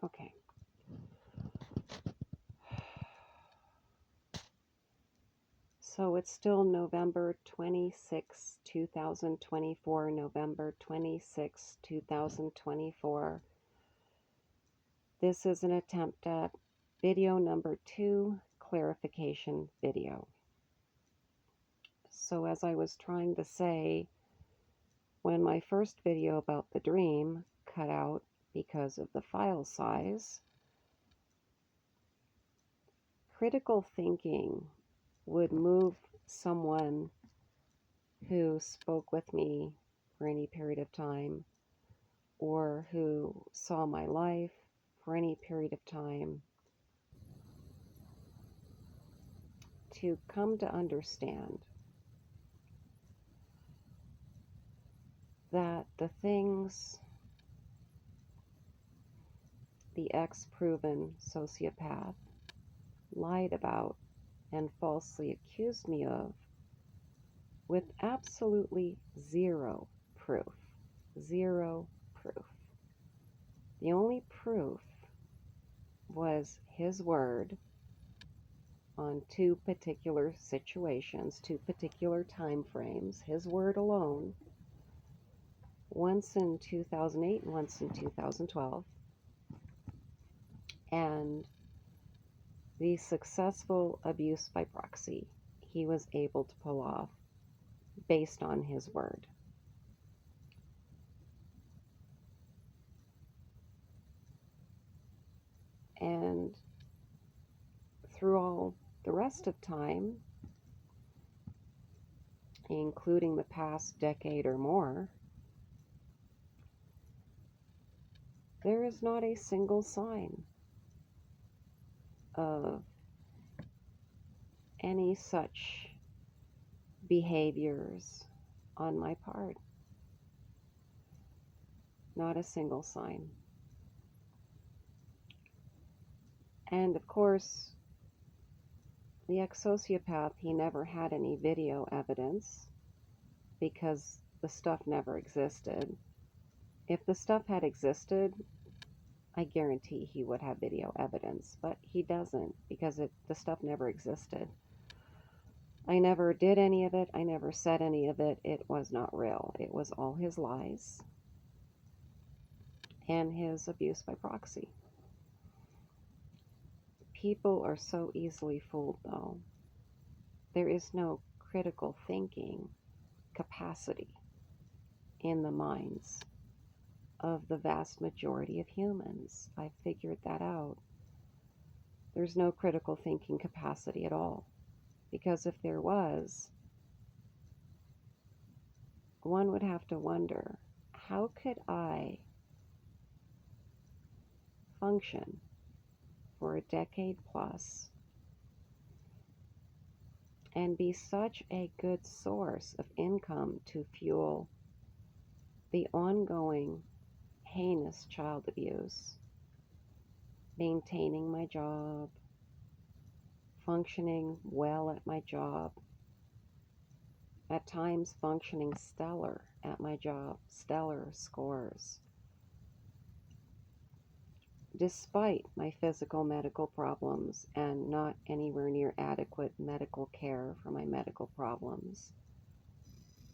Okay. So it's still November 26, 2024. November 26, 2024. This is an attempt at video number 2, clarification video. So as I was trying to say, when my first video about the dream cut out because of the file size, critical thinking would move someone who spoke with me for any period of time or who saw my life for any period of time to come to understand that the things the ex-proven sociopath lied about and falsely accused me of with absolutely zero proof. Zero proof. The only proof was his word on 2 particular situations, 2 particular time frames, his word alone, once in 2008 and once in 2012, and the successful abuse by proxy he was able to pull off based on his word. And through all the rest of time, including the past decade or more, there is not a single sign of any such behaviors on my part. Not a single sign. And of course, the ex-sociopath, he never had any video evidence because the stuff never existed. If the stuff had existed, I guarantee he would have video evidence, but he doesn't because the stuff never existed. I never did any of it. I never said any of it. It was not real. It was all his lies and his abuse by proxy. People are so easily fooled, though. There is no critical thinking capacity in the minds of the vast majority of humans. I figured that out. There's no critical thinking capacity at all. Because if there was, one would have to wonder, how could I function for a decade plus and be such a good source of income to fuel the ongoing heinous child abuse, maintaining my job, functioning well at my job, at times functioning stellar at my job, stellar scores, despite my physical medical problems and not anywhere near adequate medical care for my medical problems,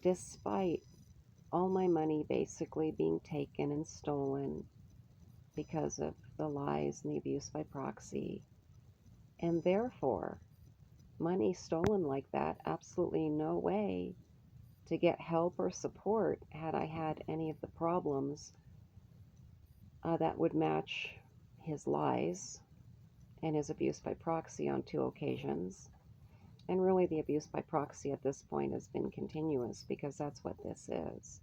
despite all my money basically being taken and stolen because of the lies and the abuse by proxy, and therefore money stolen like that, absolutely no way to get help or support had I had any of the problems that would match his lies and his abuse by proxy on 2 occasions. And really the abuse by proxy at this point has been continuous because that's what this is.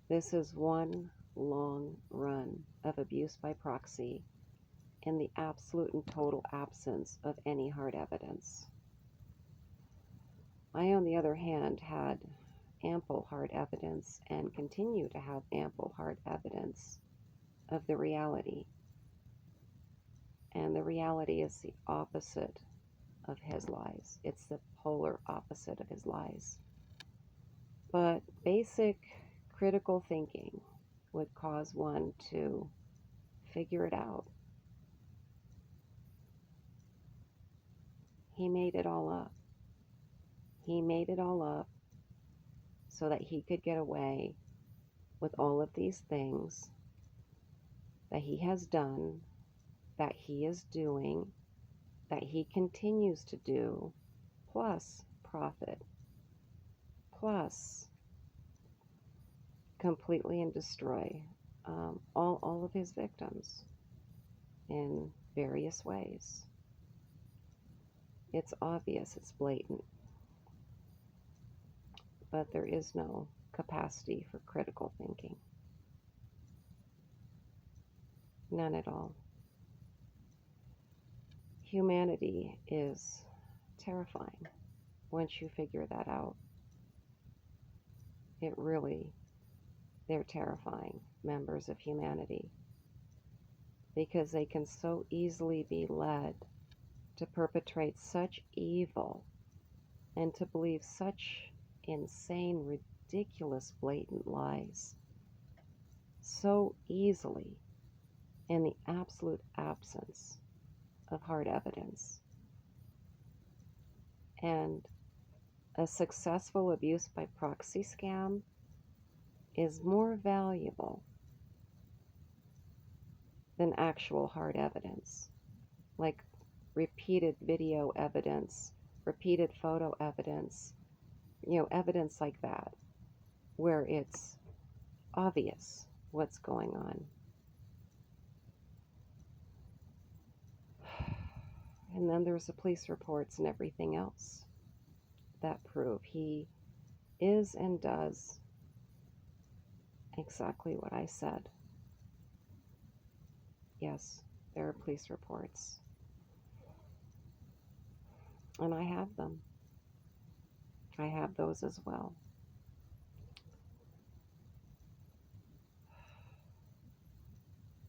This is one long run of abuse by proxy in the absolute and total absence of any hard evidence. I, on the other hand, had ample hard evidence and continue to have ample hard evidence of the reality. And the reality is the opposite of his lies. It's the polar opposite of his lies. But basic critical thinking would cause one to figure it out. He made it all up. He made it all up so that he could get away with all of these things that he has done, that he is doing, that he continues to do, plus profit, plus completely and destroy all of his victims in various ways. It's obvious, it's blatant, but there is no capacity for critical thinking. None at all. Humanity is terrifying once you figure that out. They're terrifying members of humanity because they can so easily be led to perpetrate such evil and to believe such insane, ridiculous, blatant lies so easily in the absolute absence of hard evidence. And a successful abuse by proxy scam is more valuable than actual hard evidence, like repeated video evidence, repeated photo evidence, evidence like that, where it's obvious what's going on. And then there's the police reports and everything else that prove he is and does exactly what I said. Yes, there are police reports. And I have them. I have those as well.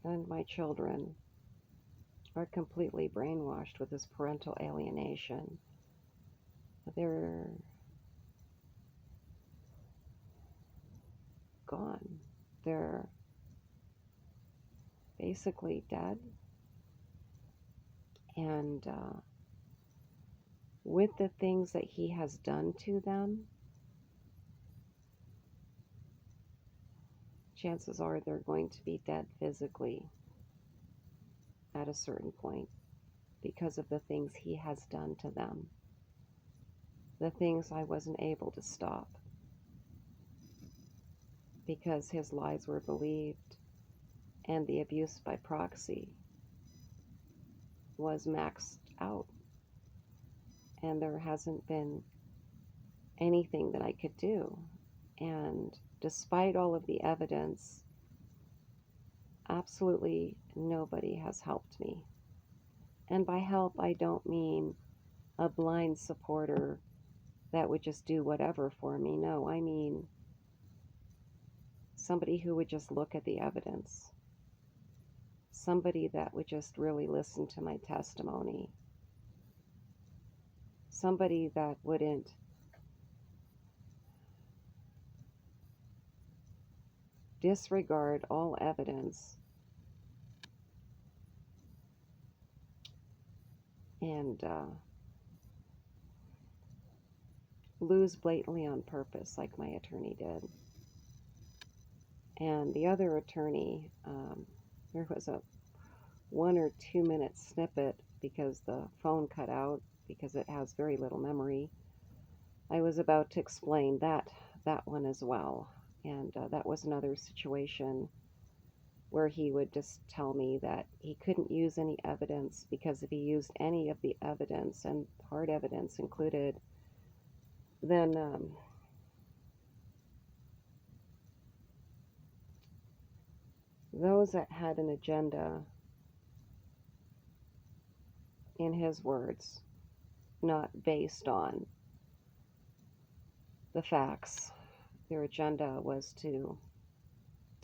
And my children are completely brainwashed with this parental alienation. They're gone. They're basically dead. And with the things that he has done to them, chances are they're going to be dead physically at a certain point because of the things he has done to them. The things I wasn't able to stop because his lies were believed and the abuse by proxy was maxed out. And there hasn't been anything that I could do. And despite all of the evidence, absolutely nobody has helped me. And by help, I don't mean a blind supporter that would just do whatever for me. No, I mean somebody who would just look at the evidence. Somebody that would just really listen to my testimony. Somebody that wouldn't disregard all evidence and lose blatantly on purpose like my attorney did. And the other attorney, there was a 1 or 2 minute snippet because the phone cut out because it has very little memory. I was about to explain that one as well. And that was another situation where he would just tell me that he couldn't use any evidence because if he used any of the evidence, and hard evidence included, then those that had an agenda, in his words, not based on the facts, their agenda was to,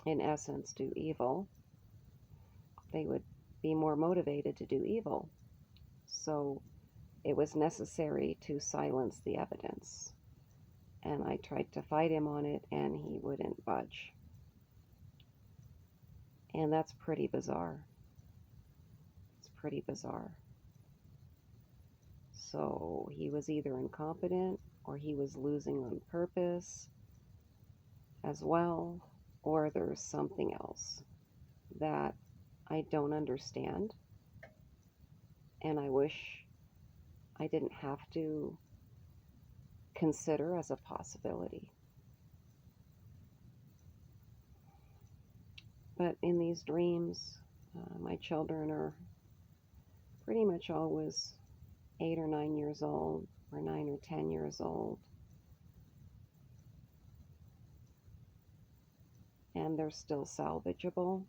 in essence, do evil, they would be more motivated to do evil. So it was necessary to silence the evidence. And I tried to fight him on it, and he wouldn't budge. And that's pretty bizarre. It's pretty bizarre. So he was either incompetent or he was losing on purpose as well, or there's something else that I don't understand, and I wish I didn't have to consider as a possibility. But in these dreams, my children are pretty much always 8 or 9 years old, or 9 or 10 years old, and they're still salvageable.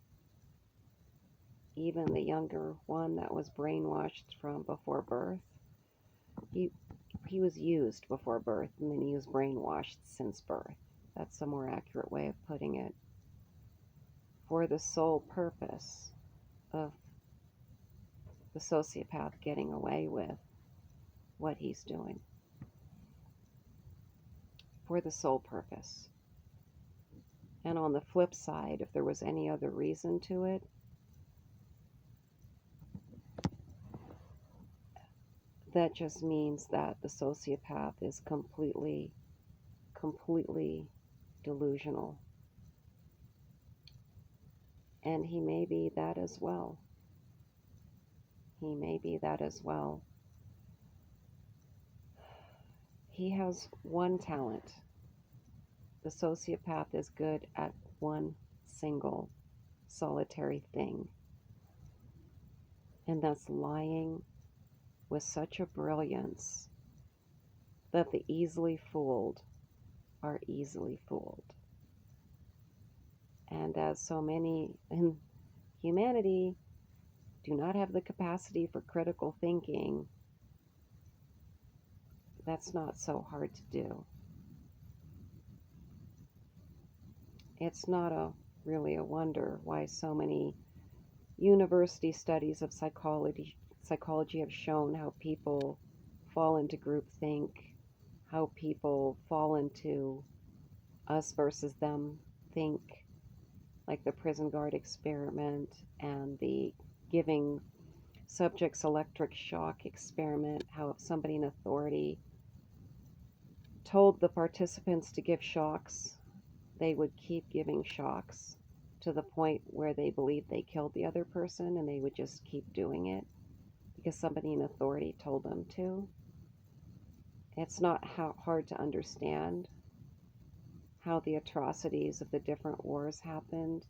Even the younger one that was brainwashed from before birth, he he was used before birth, and then he was brainwashed since birth. That's a more accurate way of putting it. For the sole purpose of the sociopath getting away with what he's doing. For the sole purpose. And on the flip side, if there was any other reason to it, that just means that the sociopath is completely delusional. And he may be that as well. He may be that as well. He has one talent. The sociopath is good at one single solitary thing. And that's lying with such a brilliance that the easily fooled are easily fooled. And as so many in humanity do not have the capacity for critical thinking, that's not so hard to do. It's not really a wonder why so many university studies of psychology have shown how people fall into groupthink, how people fall into us versus them think, like the prison guard experiment and the giving subjects electric shock experiment, how if somebody in authority told the participants to give shocks, they would keep giving shocks to the point where they believed they killed the other person, and they would just keep doing it because somebody in authority told them to. It's not hard to understand how the atrocities of the different wars happened,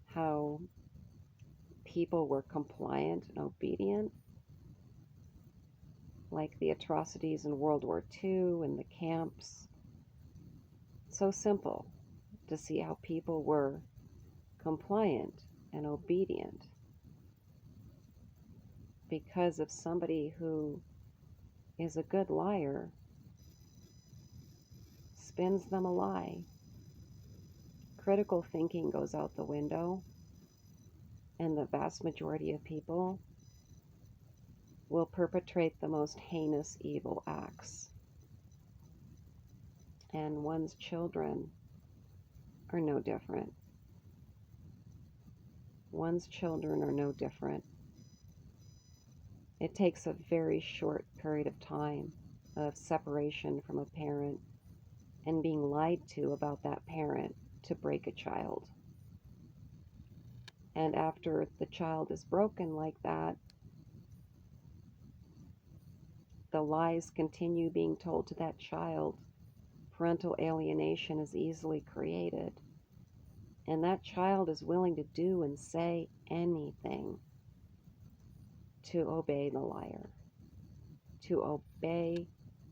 how people were compliant and obedient, like the atrocities in World War II and the camps. So simple to see how people were compliant and obedient because of somebody who is a good liar spins them a lie. Critical thinking goes out the window, and the vast majority of people will perpetrate the most heinous evil acts. And one's children are no different. One's children are no different. It takes a very short period of time of separation from a parent and being lied to about that parent to break a child. And after the child is broken like that, the lies continue being told to that child. Parental alienation is easily created. And that child is willing to do and say anything to obey the liar, to obey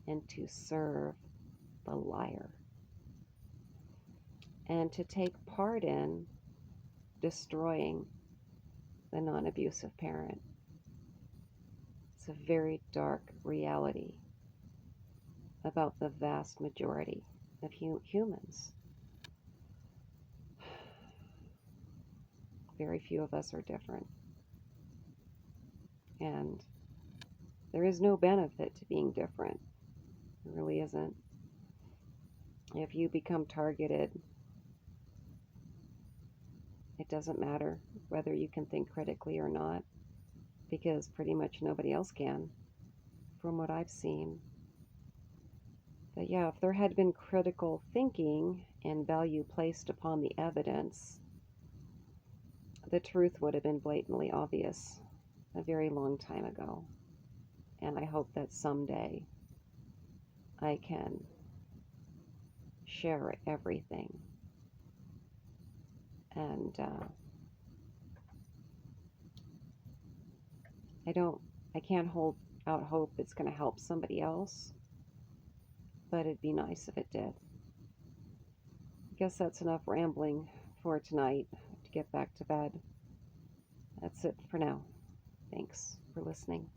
and to serve the liar, and to take part in destroying the non-abusive parent. It's a very dark reality about the vast majority of humans. Very few of us are different. And there is no benefit to being different. There really isn't. If you become targeted It doesn't matter whether you can think critically or not, because pretty much nobody else can, from what I've seen. But yeah, if there had been critical thinking and value placed upon the evidence, the truth would have been blatantly obvious a very long time ago. And I hope that someday I can share everything. And I can't hold out hope it's going to help somebody else, but it'd be nice if it did. I guess that's enough rambling for tonight to get back to bed. That's it for now. Thanks for listening.